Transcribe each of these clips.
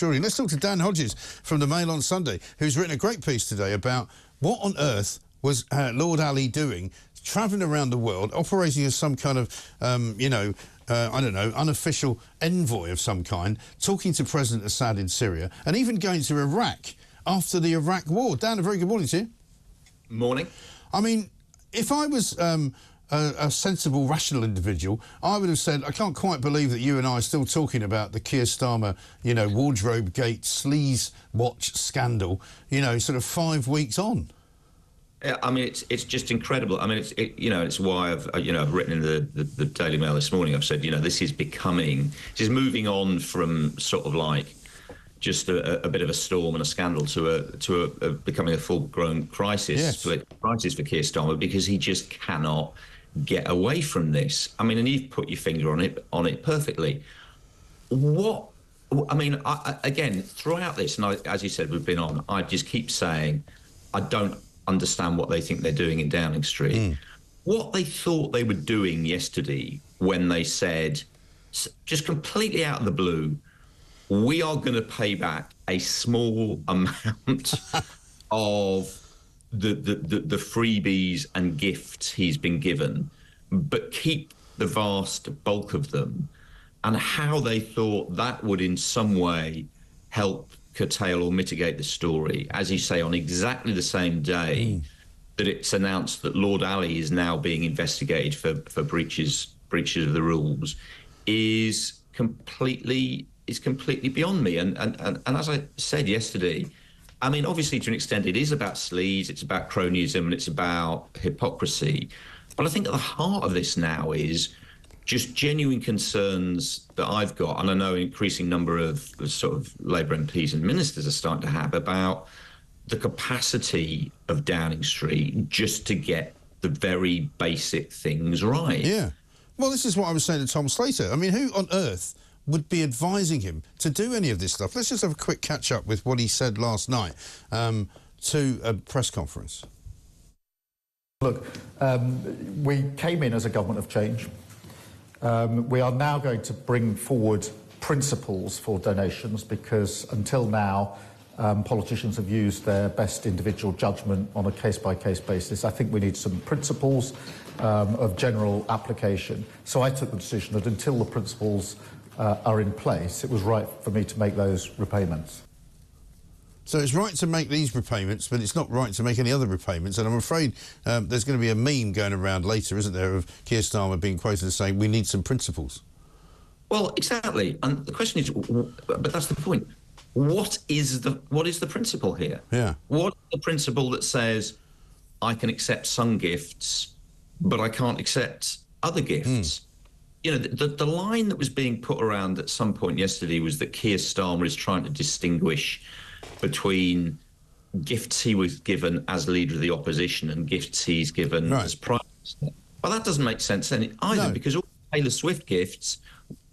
surely. Let's talk to Dan Hodges from the Mail on Sunday, who's written a great piece today about what on earth was Lord Alli doing, travelling around the world, operating as some kind of, I don't know, unofficial envoy of some kind, talking to President Assad in Syria, and even going to Iraq after the Iraq war. Dan, a very good morning to you. Morning. I mean, if I was a sensible, rational individual, I would have said, I can't quite believe that you and I are still talking about the Keir Starmer, wardrobe gate, sleaze watch scandal, sort of 5 weeks on. Yeah, I mean, it's just incredible. I mean, it's why I've written in the Daily Mail this morning. I've said, this is moving on from sort of like just a bit of a storm and a scandal to a becoming a full-grown crisis, yes. Political crisis for Keir Starmer, because he just cannot get away from this. I mean, and you've put your finger on it perfectly. Again, throughout this, and as you said, we've been on, I just keep saying, I don't understand what they think they're doing in Downing Street. What they thought they were doing yesterday when they said, just completely out of the blue, we are going to pay back a small amount of the freebies and gifts he's been given, but keep the vast bulk of them, and how they thought that would in some way help curtail or mitigate the story, as you say, on exactly the same day that it's announced that Lord Alli is now being investigated for breaches of the rules, is completely beyond me. And as I said yesterday, I mean, obviously to an extent it is about sleaze, it's about cronyism, and it's about hypocrisy. But I think at the heart of this now is just genuine concerns that I've got, and I know an increasing number of sort of Labour MPs and ministers are starting to have, about the capacity of Downing Street just to get the very basic things right. Yeah. Well, this is what I was saying to Tom Slater. I mean, who on earth would be advising him to do any of this stuff? Let's just have a quick catch-up with what he said last night to a press conference. Look, we came in as a government of change. We are now going to bring forward principles for donations, because until now politicians have used their best individual judgment on a case-by-case basis. I think we need some principles of general application. So I took the decision that until the principles are in place, it was right for me to make those repayments. So it's right to make these repayments, but it's not right to make any other repayments. And I'm afraid there's going to be a meme going around later, isn't there, of Keir Starmer being quoted as saying, we need some principles. Well, exactly. And the question is, but that's the point. What is the principle here? Yeah. What is the principle that says I can accept some gifts, but I can't accept other gifts? The line that was being put around at some point yesterday was that Keir Starmer is trying to distinguish between gifts he was given as leader of the opposition and gifts he's given as Prime Minister. Well, that doesn't make sense either, because all Taylor Swift gifts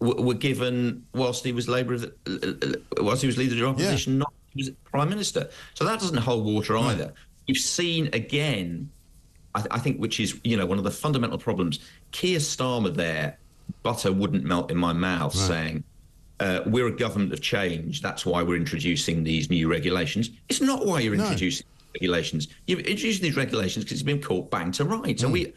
were given whilst he was leader of the opposition, not he was Prime Minister. So that doesn't hold water either. We've seen again, I think, which is one of the fundamental problems. Keir Starmer there, butter wouldn't melt in my mouth, saying, we're a government of change, that's why we're introducing these new regulations. It's not why you're introducing regulations. You're introducing these regulations because it's been caught bang to rights, and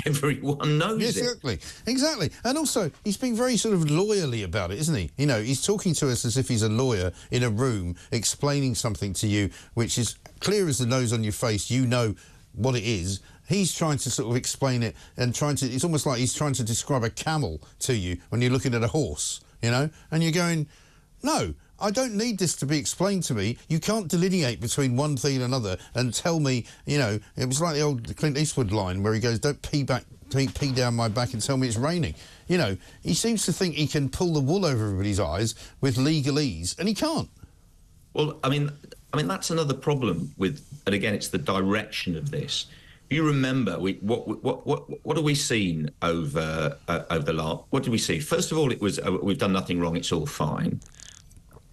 everyone knows it. Exactly. And also, he's being very sort of lawyerly about it, isn't he? He's talking to us as if he's a lawyer in a room, explaining something to you which is clear as the nose on your face. You know what it is. He's trying to sort of explain it and it's almost like he's trying to describe a camel to you when you're looking at a horse, and you're going, no, I don't need this to be explained to me. You can't delineate between one thing and another and tell me, it was like the old Clint Eastwood line where he goes, don't pee down my back and tell me it's raining. He seems to think he can pull the wool over everybody's eyes with legalese, and he can't. Well, I mean, that's another problem with, and again, it's the direction of this. You remember what have we seen over the last? What did we see? First of all, it was we've done nothing wrong. It's all fine.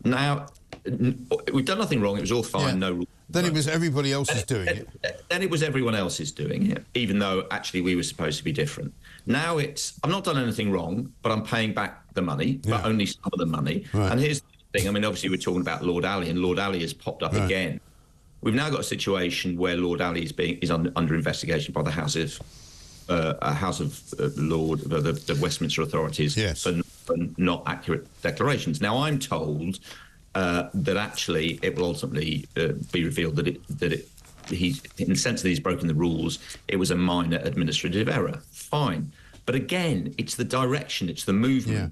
Now we've done nothing wrong. It was all fine. No rules. Then it was everybody else is doing it. Then it was everyone else is doing it, even though actually we were supposed to be different. Now it's I've not done anything wrong, but I'm paying back the money, but only some of the money. Right. And here's thing. I mean, obviously we're talking about Lord Alli, and Lord Alli has popped up again. We've now got a situation where Lord Alli is under investigation by the House of the Westminster authorities for not accurate declarations. Now, I'm told that actually it will ultimately be revealed that he, in the sense that he's broken the rules, it was a minor administrative error. Fine, but again, it's the direction, it's the movement.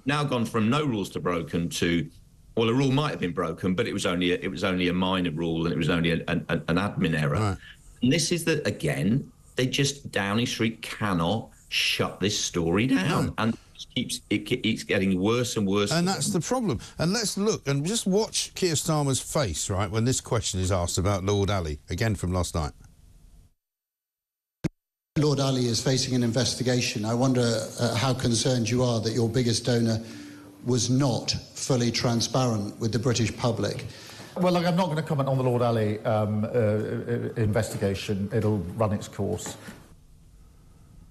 Now gone from no rules to broken to, well, a rule might have been broken, but it was only a minor rule, and it was only an admin error. Right. And this is that, again, Downing Street cannot shut this story down, and it keeps getting worse and worse. And that's the problem. And let's look and just watch Keir Starmer's face, right, when this question is asked about Lord Alli, again from last night. Lord Alli is facing an investigation. I wonder how concerned you are that your biggest donor was not fully transparent with the British public. Well, look, I'm not going to comment on the Lord Alli investigation. It'll run its course.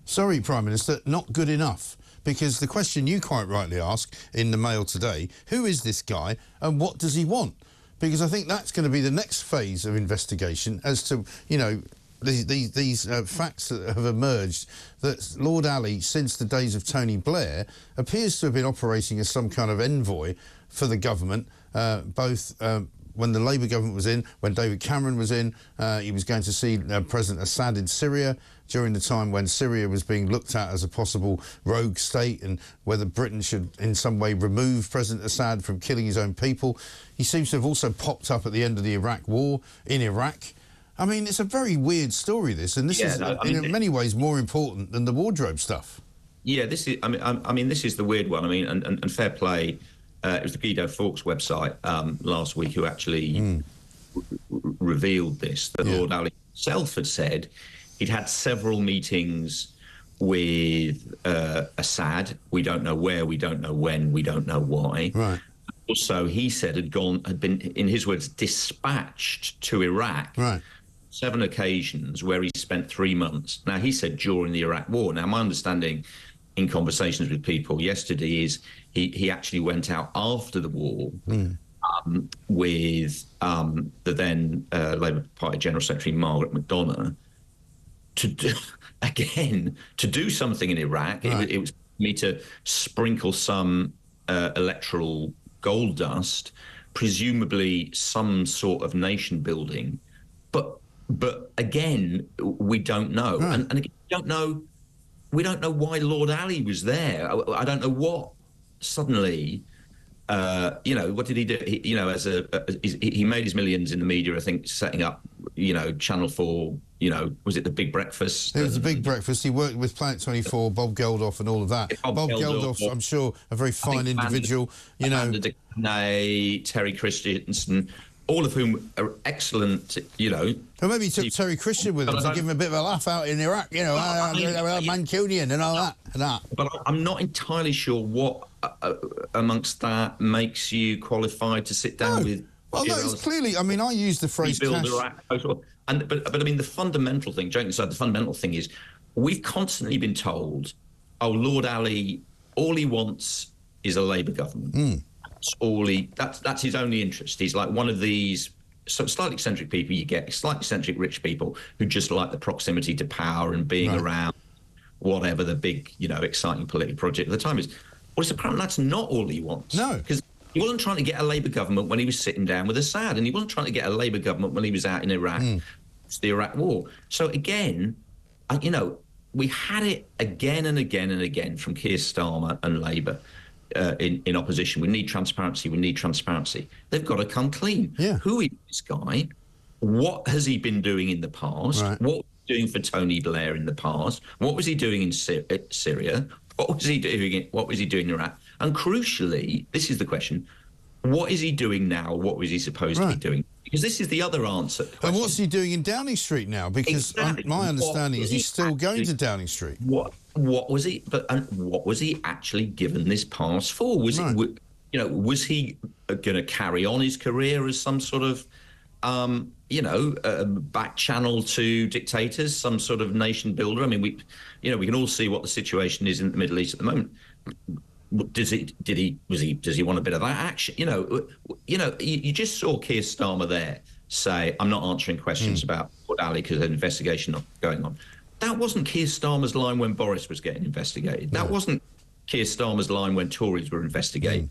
Sorry, Prime Minister, not good enough. Because the question you quite rightly ask in the Mail today, who is this guy and what does he want? Because I think that's going to be the next phase of investigation as to, you know, these facts that have emerged that Lord Alli, since the days of Tony Blair, appears to have been operating as some kind of envoy for the government, both when the Labour government was in, when David Cameron was in. He was going to see President Assad in Syria during the time when Syria was being looked at as a possible rogue state and whether Britain should in some way remove President Assad from killing his own people. He seems to have also popped up at the end of the Iraq war in Iraq. I mean, it's a very weird story, this, and this is in many ways more important than the wardrobe stuff. Yeah, this is. I mean, this is the weird one. I mean, and fair play. It was the Guido Fawkes website last week who actually revealed this. That Lord Alli himself had said he'd had several meetings with Assad. We don't know where, we don't know when, we don't know why. Right. Also, he said had been, in his words, dispatched to Iraq. Right. 7 occasions where he spent 3 months. Now, he said during the Iraq war. Now, my understanding in conversations with people yesterday is he actually went out after the war with the then Labour Party General Secretary Margaret McDonough to do something in Iraq. Right. It was me to sprinkle some electoral gold dust, presumably some sort of nation building. But again, we don't know. Right. And again, we don't know why Lord Alli was there. I don't know what suddenly, what did he do? He made his millions in the media, I think, setting up, Channel 4, was it the Big Breakfast? It was the Big Breakfast. He worked with Planet 24, Bob Geldof and all of that. Bob Geldof, I'm sure, a very fine individual. Terry Christensen, all of whom are excellent, Well, maybe he took Terry Christian with him to give him a bit of a laugh out in Iraq, Mancunian and all that. But I'm not entirely sure what amongst that makes you qualified to sit down with. Well, no, it's clearly, I mean, I use the phrase cash. But I mean, the fundamental thing, joking aside, the fundamental thing is we've constantly been told, Lord Alli, all he wants is a Labour government. That's his only interest. He's like one of these slightly eccentric people you get, slightly eccentric rich people who just like the proximity to power and being around whatever the big, exciting political project at the time is. Well, it's apparent that's not all he wants. No. Because he wasn't trying to get a Labour government when he was sitting down with Assad, and he wasn't trying to get a Labour government when he was out in Iraq. It's the Iraq war. So again, we had it again and again and again from Keir Starmer and Labour. In opposition, we need transparency. They've got to come clean. Yeah. Who is this guy? What has he been doing in the past? Right. What was he doing for Tony Blair in the past? What was he doing in Syria? What was he doing in Iraq? And crucially, this is the question: what is he doing now? What was he supposed to be doing? Because this is the other answer. And what's he doing in Downing Street now? Because my understanding is he's still going to Downing Street. What was he? What was he actually given this pass for? Was was he going to carry on his career as some sort of, back channel to dictators, some sort of nation builder? I mean, we can all see what the situation is in the Middle East at the moment. does he want a bit of that action? You just saw Keir Starmer there say, I'm not answering questions about Lord Alli because there's an investigation going on. That wasn't Keir Starmer's line when Boris was getting investigated. That wasn't Keir Starmer's line when Tories were investigated.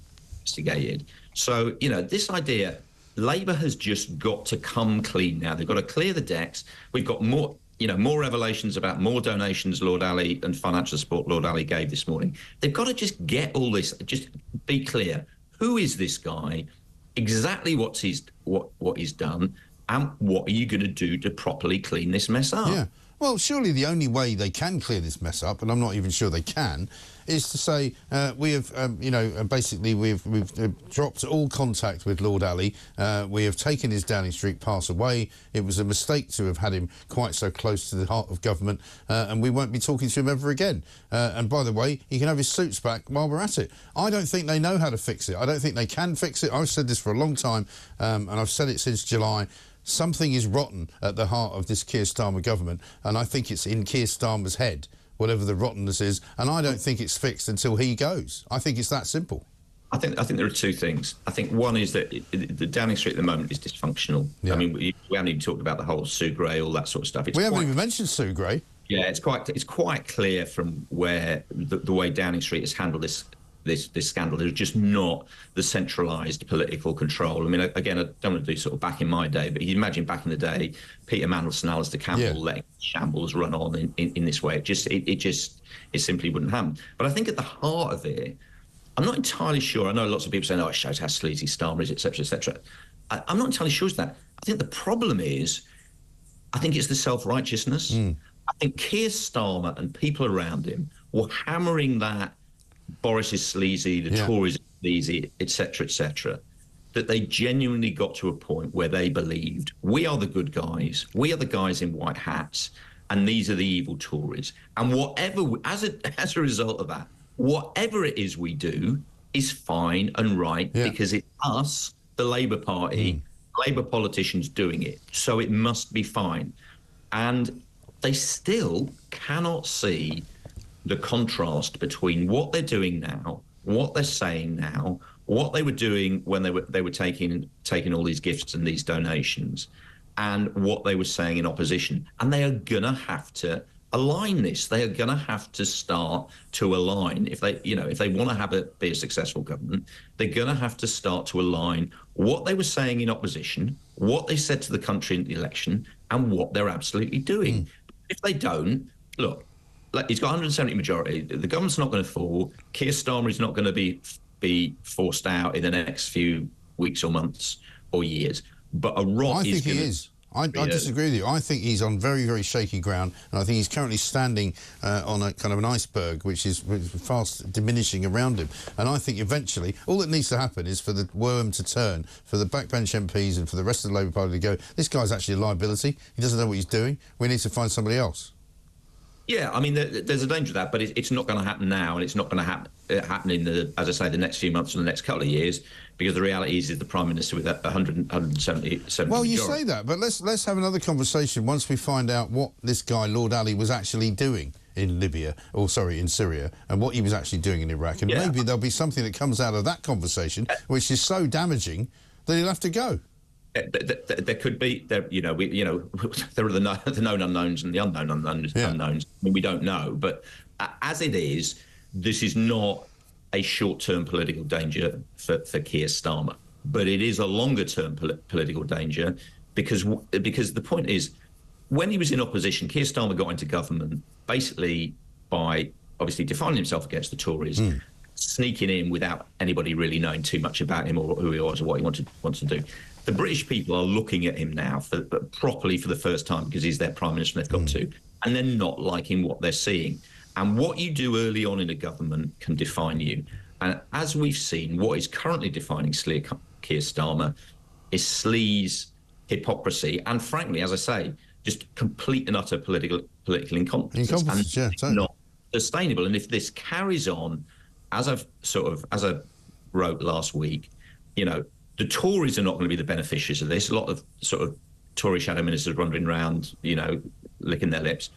So, this idea, Labour has just got to come clean now. They've got to clear the decks. We've got more revelations about more donations Lord Alli and financial support Lord Alli gave this morning. They've got to just get all this, just be clear. Who is this guy? Exactly what he's done, and what are you going to do to properly clean this mess up? Yeah. Well, surely the only way they can clear this mess up, and I'm not even sure they can, is to say we have, basically we've dropped all contact with Lord Alli. We have taken his Downing Street pass away. It was a mistake to have had him quite so close to the heart of government, and we won't be talking to him ever again. And by the way, he can have his suits back while we're at it. I don't think they know how to fix it. I don't think they can fix it. I've said this for a long time, and I've said it since July. Something is rotten at the heart of this Keir Starmer government, and I think it's in Keir Starmer's head, whatever the rottenness is, and I don't think it's fixed until he goes. I think it's that simple. I think there are two things. I think one is that the Downing Street at the moment is dysfunctional. Yeah. I mean, we haven't even talked about the whole Sue Gray, all that sort of stuff. We haven't even mentioned Sue Gray. Yeah, it's quite clear from where the way Downing Street has handled this scandal. There's just not the centralised political control. I mean, again, I don't want to do sort of back in my day, but you imagine back in the day, Peter Mandelson, Alistair Campbell letting shambles run on in this way. It simply wouldn't happen. But I think at the heart of it, I'm not entirely sure. I know lots of people saying, it shows how sleazy Starmer is, etc., etc. I'm not entirely sure it's that. I think the problem is, I think it's the self-righteousness. I think Keir Starmer and people around him were hammering that Boris is sleazy, the Tories are sleazy, etc., that they genuinely got to a point where they believed we are the good guys, we are the guys in white hats, and these are the evil Tories. And whatever, as a result of that, whatever it is we do is fine and right because it's us, the Labour Party, Labour politicians doing it. So it must be fine. And they still cannot see the contrast between what they're doing now, what they're saying now, what they were doing when they were taking all these gifts and these donations, and what they were saying in opposition. And they are gonna have to align this. They are gonna have to start to align if they want to be a successful government. They're gonna have to start to align what they were saying in opposition, what they said to the country in the election, and what they're absolutely doing. If they don't, look. He's got 170 majority. The government's not going to fall. Keir Starmer is not going to be forced out in the next few weeks or months or years. But a rot I think he is. I disagree with you. I think he's on very, very shaky ground, and I think he's currently standing on a kind of an iceberg, which is fast diminishing around him. And I think eventually, all that needs to happen is for the worm to turn, for the backbench MPs and for the rest of the Labour Party to go, this guy's actually a liability. He doesn't know what he's doing. We need to find somebody else. Yeah, I mean, there's a danger of that, but it's not going to happen now, and it's not going to happen in the next few months or the next couple of years, because the reality is the Prime Minister with that 170. Well, you say that, but let's have another conversation once we find out what this guy Lord Alli was actually doing in in Syria, and what he was actually doing in Iraq, and maybe there'll be something that comes out of that conversation which is so damaging that he'll have to go. There could be, there are the known unknowns and the unknown unknowns. I mean, we don't know, but as it is, this is not a short-term political danger for Keir Starmer, but it is a longer-term political danger because the point is, when he was in opposition, Keir Starmer got into government basically by obviously defining himself against the Tories, sneaking in without anybody really knowing too much about him or who he was or what he wanted to do. The British people are looking at him now properly for the first time because he's their Prime Minister and they've got to, and they're not liking what they're seeing. And what you do early on in a government can define you. And as we've seen, what is currently defining Keir Starmer is sleaze, hypocrisy, and frankly, as I say, just complete and utter political incompetence. And not sustainable. And if this carries on, as I wrote last week, the Tories are not going to be the beneficiaries of this. A lot of sort of Tory shadow ministers wandering around, licking their lips.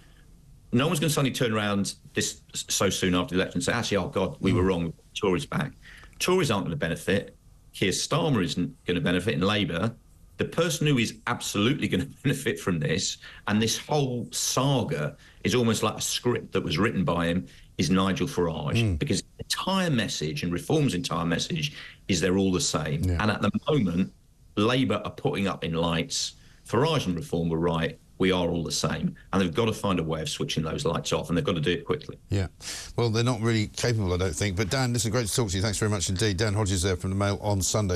no one's going to suddenly turn around this so soon after the election and say, actually, oh, God, we were wrong, Tories back. Tories aren't going to benefit. Keir Starmer isn't going to benefit in Labour. The person who is absolutely going to benefit from this, and this whole saga is almost like a script that was written by him, is Nigel Farage, because the entire message and Reform's entire message is they're all the same. Yeah. And at the moment, Labour are putting up in lights. Farage and Reform were right. We are all the same. And they've got to find a way of switching those lights off, and they've got to do it quickly. Yeah. Well, they're not really capable, I don't think. But Dan, this is great to talk to you. Thanks very much indeed. Dan Hodges there from the Mail on Sunday.